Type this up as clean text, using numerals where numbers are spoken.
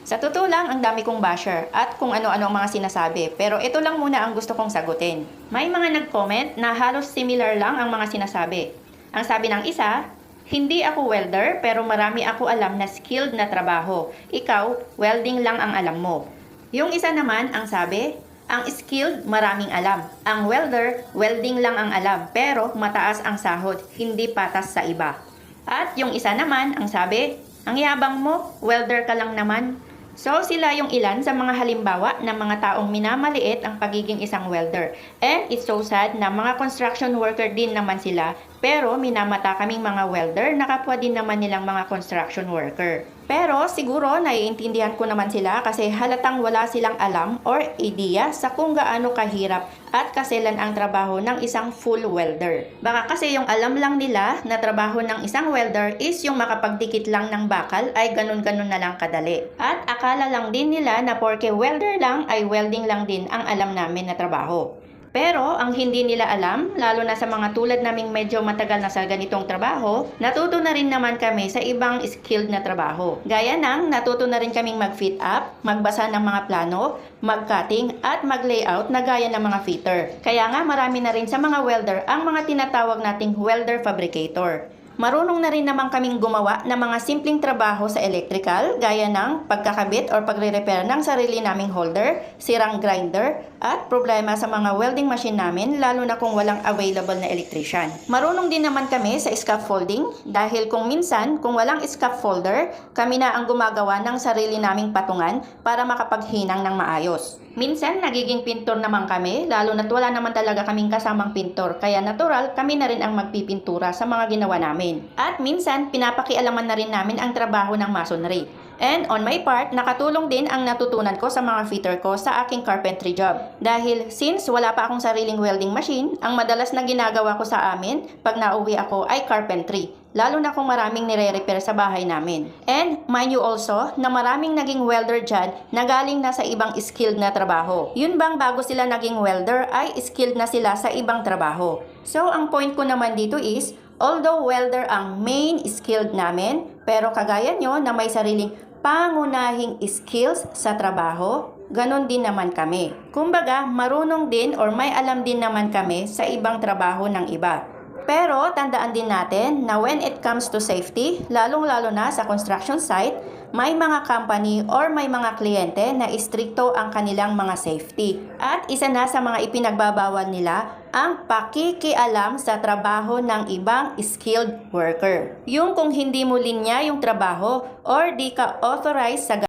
Sa totoo lang, ang dami kong basher at kung ano-ano ang mga sinasabi. Pero ito lang muna ang gusto kong sagutin. May mga nag-comment na halos similar lang ang mga sinasabi. Ang sabi ng isa, hindi ako welder pero marami ako alam na skilled na trabaho. Ikaw, welding lang ang alam mo. Yung isa naman ang sabi, ang skilled maraming alam. Ang welder, welding lang ang alam pero mataas ang sahod, hindi patas sa iba. At yung isa naman ang sabi, ang yabang mo, welder ka lang naman. So sila yung ilan sa mga halimbawa ng mga taong minamaliit ang pagiging isang welder. And it's so sad na mga construction worker din naman sila, pero minamata kaming mga welder na kapwa din naman nilang mga construction worker. Pero siguro naiintindihan ko naman sila kasi halatang wala silang alam or idea sa kung gaano kahirap at kaselan ang trabaho ng isang full welder. Baka kasi yung alam lang nila na trabaho ng isang welder is yung makapagdikit lang ng bakal ay ganun-ganun na lang kadali. At akala lang din nila na porke welder lang ay welding lang din ang alam namin na trabaho. Pero ang hindi nila alam, lalo na sa mga tulad naming medyo matagal na sa ganitong trabaho, natuto na rin naman kami sa ibang skilled na trabaho. Gaya ng natuto na rin kaming mag-fit up, magbasa ng mga plano, mag-cutting at mag-layout na gaya ng mga fitter. Kaya nga marami na rin sa mga welder ang mga tinatawag nating welder fabricator. Marunong na rin naman kaming gumawa ng mga simpleng trabaho sa electrical gaya ng pagkakabit or pagre-repair ng sarili naming holder, sirang grinder, at problema sa mga welding machine namin lalo na kung walang available na electrician. Marunong din naman kami sa scaffolding dahil kung minsan kung walang scaffolder, kami na ang gumagawa ng sarili naming patungan para makapaghinang ng maayos. Minsan nagiging pintor naman kami lalo na't wala naman talaga kaming kasamang pintor kaya natural kami na rin ang magpipintura sa mga ginawa namin. At minsan pinapakialaman na rin namin ang trabaho ng masonry. And on my part, nakatulong din ang natutunan ko sa mga fitter ko sa aking carpentry job. Dahil since wala pa akong sariling welding machine, ang madalas na ginagawa ko sa amin pag nauwi ako ay carpentry. Lalo na kung maraming nire-repair sa bahay namin. And mind you also na maraming naging welder dyan na galing na sa ibang skilled na trabaho. Yun bang bago sila naging welder ay skilled na sila sa ibang trabaho. So ang point ko naman dito is, although welder ang main skilled namin, pero kagaya nyo na may sariling pangunahing skills sa trabaho, ganon din naman kami. Kumbaga, marunong din or may alam din naman kami sa ibang trabaho ng iba. Pero tandaan din natin na when it comes to safety, lalong-lalo na sa construction site, may mga company or may mga kliyente na istrikto ang kanilang mga safety. At isa na sa mga ipinagbabawal nila ang pakikialam sa trabaho ng ibang skilled worker. Yung kung hindi mo linya yung trabaho or di ka authorized sa